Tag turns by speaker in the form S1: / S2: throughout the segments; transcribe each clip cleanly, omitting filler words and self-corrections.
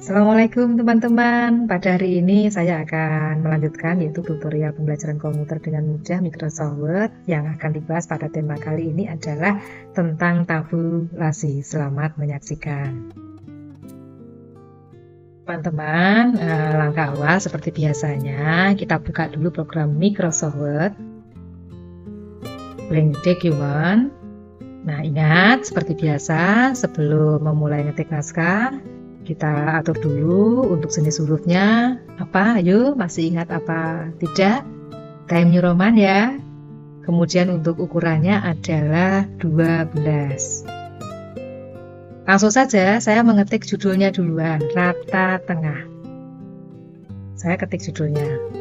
S1: Assalamualaikum teman-teman. Pada hari ini saya akan melanjutkan yaitu tutorial pembelajaran komputer dengan mudah Microsoft Word. Yang akan dibahas pada tema kali ini adalah tentang tabulasi. Selamat menyaksikan. Teman-teman, langkah awal seperti biasanya kita buka dulu program Microsoft Word. Blank document. Nah, ingat seperti biasa sebelum memulai ngetik naskah kita atur dulu untuk jenis hurufnya apa. Ayo, masih ingat apa tidak? Time New Roman ya. Kemudian untuk ukurannya adalah 12. Langsung saja saya mengetik judulnya duluan, rata tengah. Saya ketik judulnya.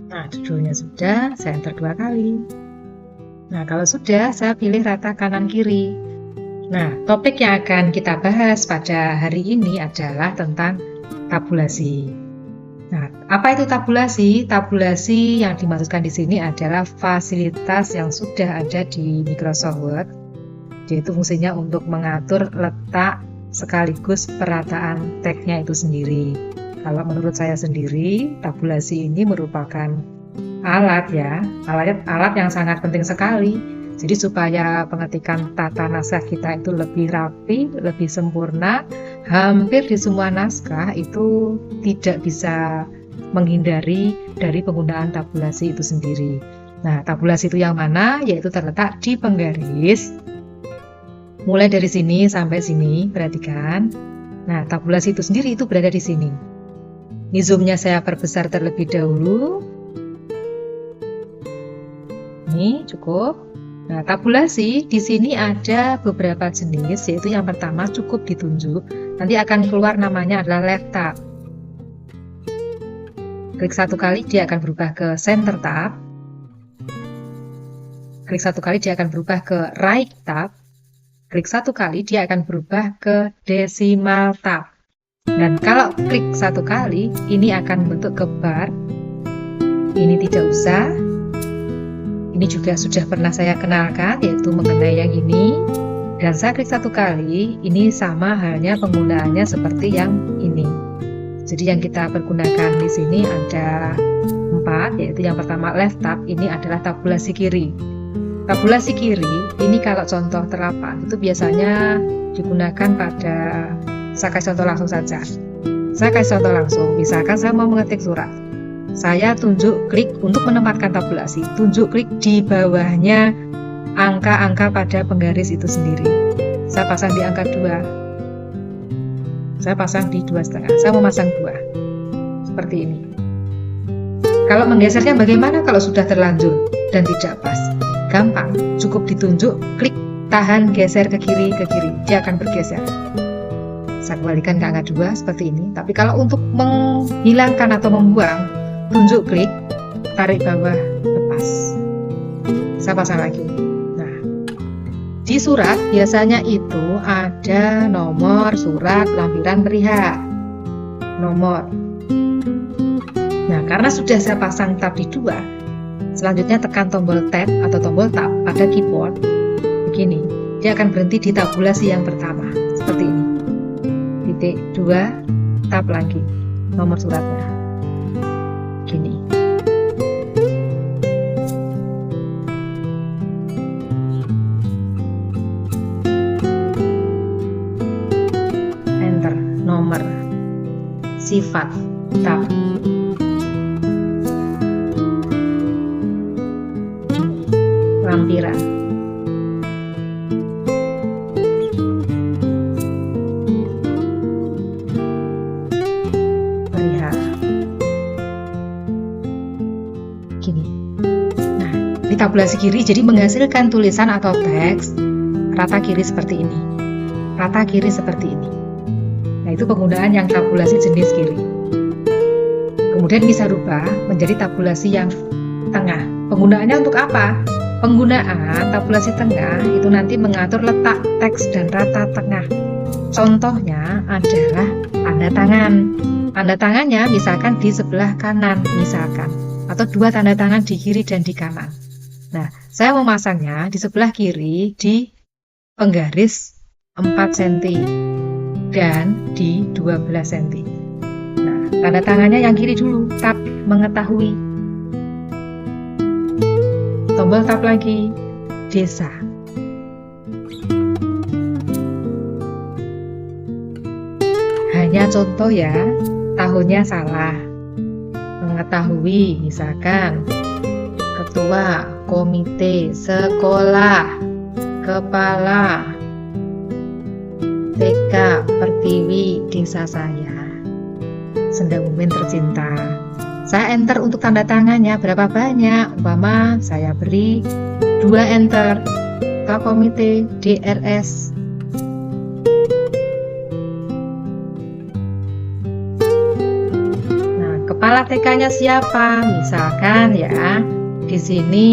S1: Nah, judulnya sudah, saya enter 2 kali. Nah, kalau sudah, saya pilih rata kanan kiri. Nah, topik yang akan kita bahas pada hari ini adalah tentang tabulasi. Nah, apa itu tabulasi? Tabulasi yang dimaksudkan di sini adalah fasilitas yang sudah ada di Microsoft Word, yaitu fungsinya untuk mengatur letak sekaligus perataan teksnya itu sendiri. Kalau menurut saya sendiri, tabulasi ini merupakan alat yang sangat penting sekali. Jadi supaya pengetikan tata naskah kita itu lebih rapi, lebih sempurna, hampir di semua naskah itu tidak bisa menghindari dari penggunaan tabulasi itu sendiri. Nah, tabulasi itu yang mana? Yaitu terletak di penggaris. Mulai dari sini sampai sini, perhatikan. Nah, tabulasi itu sendiri itu berada di sini. Ini zoomnya saya perbesar terlebih dahulu. Ini cukup. Nah, tabulasi di sini ada beberapa jenis, yaitu yang pertama cukup ditunjuk. Nanti akan keluar namanya adalah Left Tab. Klik satu kali dia akan berubah ke Center Tab. Klik satu kali dia akan berubah ke Right Tab. Klik satu kali dia akan berubah ke Decimal Tab. Dan kalau klik satu kali, ini akan membentuk ke bar. Ini tidak usah. Ini juga sudah pernah saya kenalkan, yaitu mengenai yang ini. Dan saya klik satu kali, ini sama halnya penggunaannya seperti yang ini. Jadi yang kita pergunakan di sini ada 4, yaitu yang pertama Left Tab, ini adalah tabulasi kiri. Tabulasi kiri, ini kalau contoh terapan, itu biasanya digunakan pada. Saya kasih contoh langsung saja. Saya kasih contoh langsung. Misalkan saya mau mengetik surat. Saya tunjuk klik untuk menempatkan tabulasi. Tunjuk klik di bawahnya angka-angka pada penggaris itu sendiri. Saya pasang di angka 2. Saya pasang di 2,5. Saya memasang 2. Seperti ini. Kalau menggesernya bagaimana kalau sudah terlanjur dan tidak pas? Gampang. Cukup ditunjuk, klik, tahan, geser ke kiri. Dia akan bergeser. Saya kembalikan ke angka 2 seperti ini. Tapi kalau untuk menghilangkan atau membuang, tunjuk klik, tarik bawah, lepas. Saya pasang lagi. Nah, di surat biasanya itu ada nomor surat lampiran perihal. Nomor. Nah, karena sudah saya pasang tab di 2, selanjutnya tekan tombol tab atau tombol tab pada keyboard. Begini, dia akan berhenti di tabulasi yang pertama. Seperti ini. Titik 2, tab lagi, nomor suratnya. Gini. Enter, nomor, sifat, tab. Lampiran. Di tabulasi kiri jadi menghasilkan tulisan atau teks rata kiri seperti ini, rata kiri seperti ini. Nah, itu penggunaan yang tabulasi jenis kiri. kemudian bisa rubah menjadi tabulasi yang tengah. Penggunaannya untuk apa? Penggunaan tabulasi tengah itu nanti mengatur letak teks dan rata tengah. Contohnya adalah tanda tangan. Tanda tangannya misalkan di sebelah kanan misalkan, atau dua tanda tangan di kiri dan di kanan. Nah, saya memasangnya di sebelah kiri di penggaris 4 cm dan di 12 cm. Nah, tanda tangannya yang kiri dulu, tab mengetahui. Tombol tab lagi, desa. Hanya contoh ya, tahunnya salah. Mengetahui, misalkan ketua komite sekolah, kepala TK Pertiwi desa saya, Sendang Bumen tercinta. Saya enter untuk tanda tangannya berapa banyak, umpama saya beri 2 enter. Ketua komite DRS. Kepala TK-nya siapa? Misalkan ya, di sini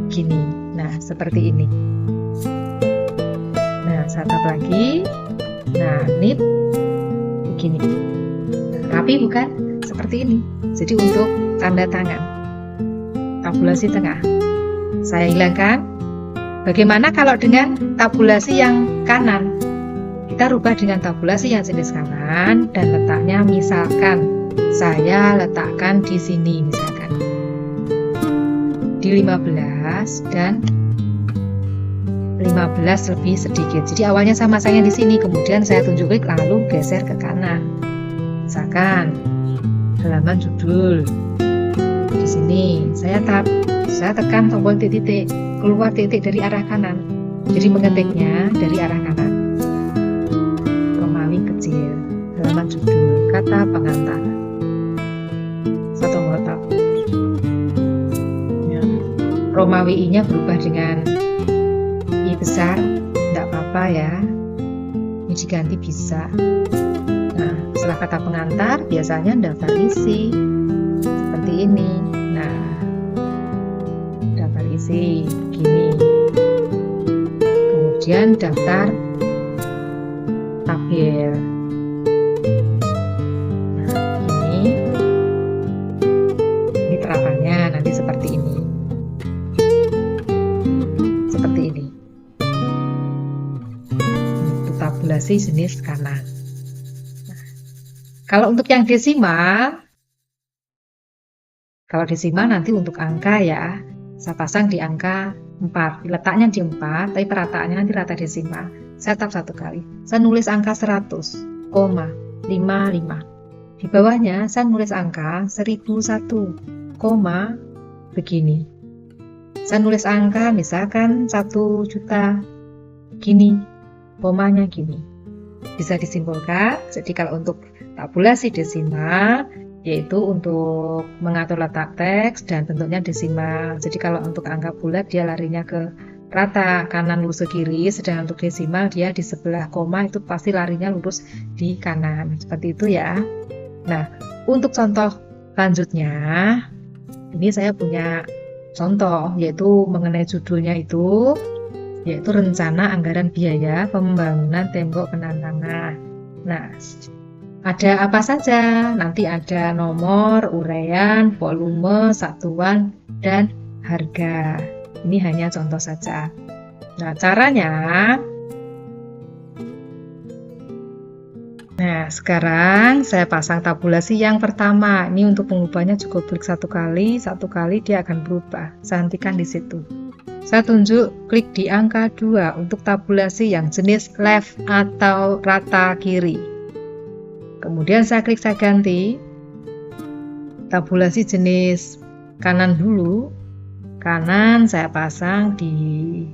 S1: gini. Nah, seperti ini. Nah, saya tab lagi. Nah, ini begini. Nah, rapi bukan? Seperti ini. Jadi untuk tanda tangan, tabulasi tengah, saya hilangkan. Bagaimana kalau dengan tabulasi yang kanan? Kita rubah dengan tabulasi yang jenis kanan dan letaknya misalkan saya letakkan di sini misalkan di 15 dan 15 lebih sedikit. Jadi awalnya saya masangnya di sini, kemudian saya tunjuk klik lalu geser ke kanan. Misalkan halaman judul di sini saya tekan tombol titik-titik, keluar titik dari arah kanan. Jadi mengetiknya dari arah kanan. Kecil, halaman judul, kata pengantar, satu tombol tab. Ya. Romawi I-nya berubah dengan I besar, tidak apa-apa ya, ini diganti bisa. Nah, setelah kata pengantar biasanya daftar isi seperti ini. Nah, daftar isi gini, kemudian daftar tabel. Nah, ini terapannya nanti seperti ini. Seperti ini. Untuk tabulasi jenis kanan. Nah, kalau untuk yang desimal, nanti untuk angka ya, saya pasang di angka 4. Letaknya di 4, tapi perataannya nanti rata desimal. Saya tab 1 kali. Saya nulis angka 100,55. Di bawahnya saya nulis angka 1001, begini. Saya nulis angka misalkan 1 juta, gini, komanya gini. Bisa disimpulkan. Jadi kalau untuk tabulasi desimal, yaitu untuk mengatur letak teks dan bentuknya desimal. Jadi kalau untuk angka bulat dia larinya ke rata kanan lurus ke kiri, sedangkan untuk desimal dia di sebelah koma itu pasti larinya lurus di kanan. Seperti itu ya. Nah, untuk contoh lanjutnya, ini saya punya contoh yaitu mengenai judulnya itu, yaitu rencana anggaran biaya pembangunan tembok penambangan. Nah, ada apa saja? Nanti ada nomor, uraian, volume, satuan, dan harga. Ini hanya contoh saja. Nah, caranya. Nah, sekarang saya pasang tabulasi yang pertama. Ini untuk pengubahnya cukup klik 1 kali dia akan berubah. Saya hentikan di situ. Saya tunjuk klik di angka 2 untuk tabulasi yang jenis left atau rata kiri. Kemudian saya klik, saya ganti tabulasi jenis kanan dulu. Kanan saya pasang di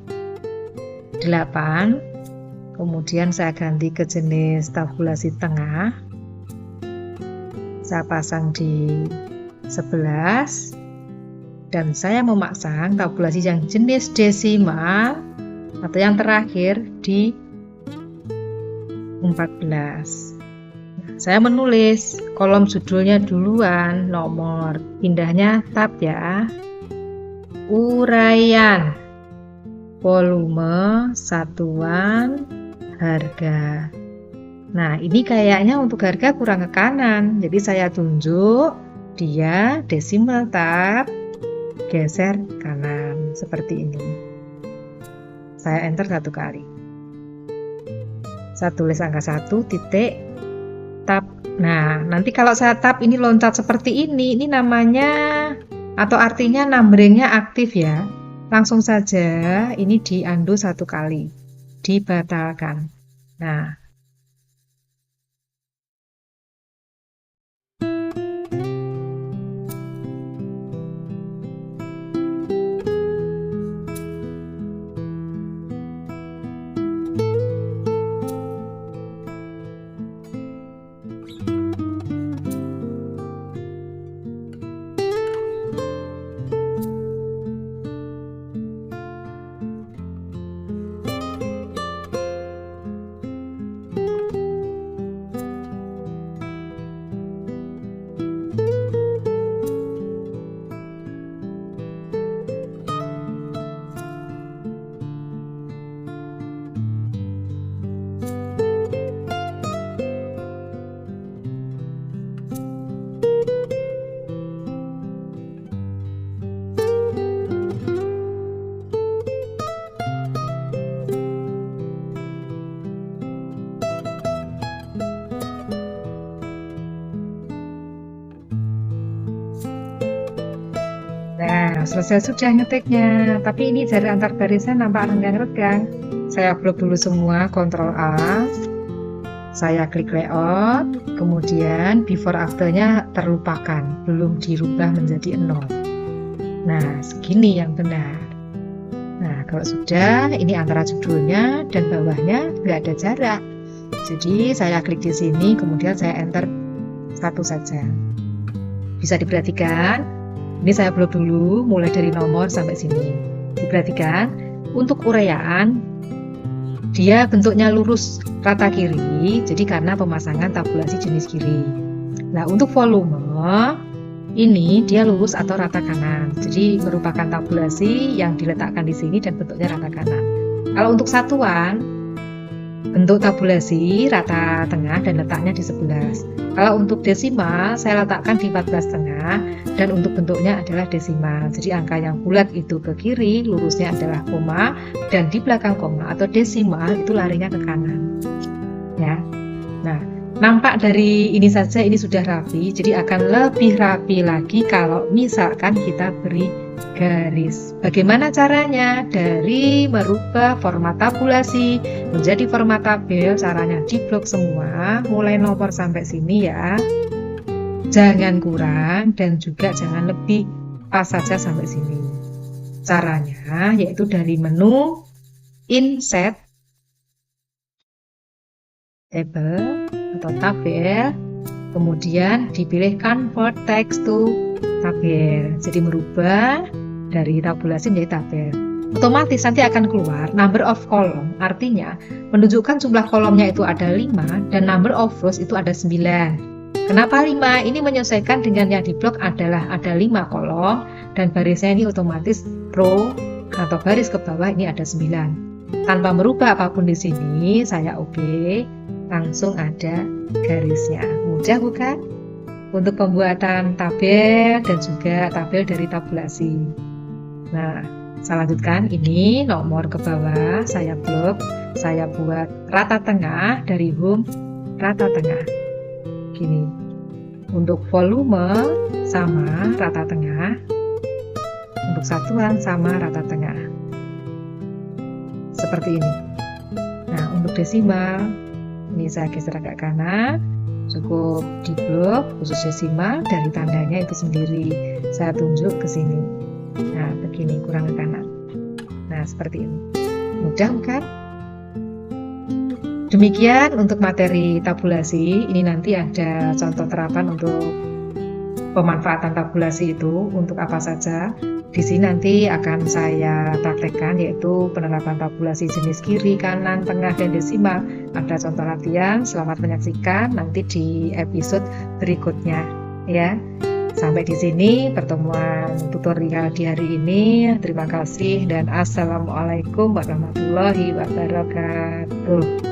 S1: 8. Kemudian saya ganti ke jenis tabulasi tengah. Saya pasang di 11. Dan saya memasang tabulasi yang jenis desimal atau yang terakhir di 14. Saya menulis kolom judulnya duluan, nomor, pindahnya tab ya. Uraian, volume, satuan, harga. Nah, ini kayaknya untuk harga kurang ke kanan. Jadi saya tunjuk dia desimal tab, geser kanan seperti ini. Saya enter 1 kali. Saya tulis angka 1 titik tab. Nah, nanti kalau saya tab ini loncat seperti ini namanya atau artinya numberingnya aktif ya. Langsung saja ini di undo 1 kali, dibatalkan. Nah, selesai sudah ngetiknya, tapi ini jari antar barisnya nampak renggang-renggang. Saya blok dulu semua, Ctrl A, saya klik layout, kemudian before after-nya terlupakan, belum dirubah menjadi 0. Nah, segini yang benar. Nah, kalau sudah, ini antara judulnya dan bawahnya nggak ada jarak. Jadi saya klik di sini, kemudian saya enter 1 saja. Bisa diperhatikan. Ini saya blok dulu, mulai dari nomor sampai sini. Diperhatikan, untuk uraian, dia bentuknya lurus rata kiri, jadi karena pemasangan tabulasi jenis kiri. Nah, untuk volume, ini dia lurus atau rata kanan, jadi merupakan tabulasi yang diletakkan di sini dan bentuknya rata kanan. Kalau untuk satuan, bentuk tabulasi rata tengah dan letaknya di 11. Kalau untuk desimal, saya letakkan di 14,5 dan untuk bentuknya adalah desimal. Jadi angka yang bulat itu ke kiri, lurusnya adalah koma, dan di belakang koma atau desimal itu larinya ke kanan. Ya. Nah, nampak dari ini saja ini sudah rapi, jadi akan lebih rapi lagi kalau misalkan kita beri garis. Bagaimana caranya? Dari merubah format tabulasi menjadi format tabel, caranya diblok semua, mulai nomor sampai sini ya. Jangan kurang dan juga jangan lebih, pas saja sampai sini. Caranya yaitu dari menu Insert Table atau tabel, kemudian dipilih Convert Text to Tabel. Jadi merubah dari tabulasi menjadi tabel. Otomatis nanti akan keluar number of column, artinya menunjukkan jumlah kolomnya itu ada 5 dan number of rows itu ada 9. Kenapa 5? Ini menyesuaikan dengan yang di blok adalah ada 5 kolom dan barisnya ini otomatis row atau baris ke bawah ini ada 9. Tanpa merubah apapun di sini, saya oke, langsung ada garisnya. Mudah bukan? Untuk pembuatan tabel dan juga tabel dari tabulasi. Nah, saya lanjutkan, ini nomor ke bawah, saya blok, saya buat rata tengah dari home, rata tengah. Gini, untuk volume sama rata tengah, untuk satuan sama rata tengah. Seperti ini. Nah, untuk desimal, ini saya geser agak kanan, cukup di blok khusus desimal, dari tandanya itu sendiri saya tunjuk ke sini. Nah, begini, kurang ke kanan. Nah, seperti ini. Mudah bukan? Demikian untuk materi tabulasi. Ini nanti ada contoh terapan untuk pemanfaatan tabulasi itu untuk apa saja. Di sini nanti akan saya praktekkan, yaitu penerapan tabulasi jenis kiri, kanan, tengah, dan desimal ada contoh latihan. Selamat menyaksikan nanti di episode berikutnya ya. Sampai di sini pertemuan tutorial di hari ini. Terima kasih dan assalamualaikum warahmatullahi wabarakatuh.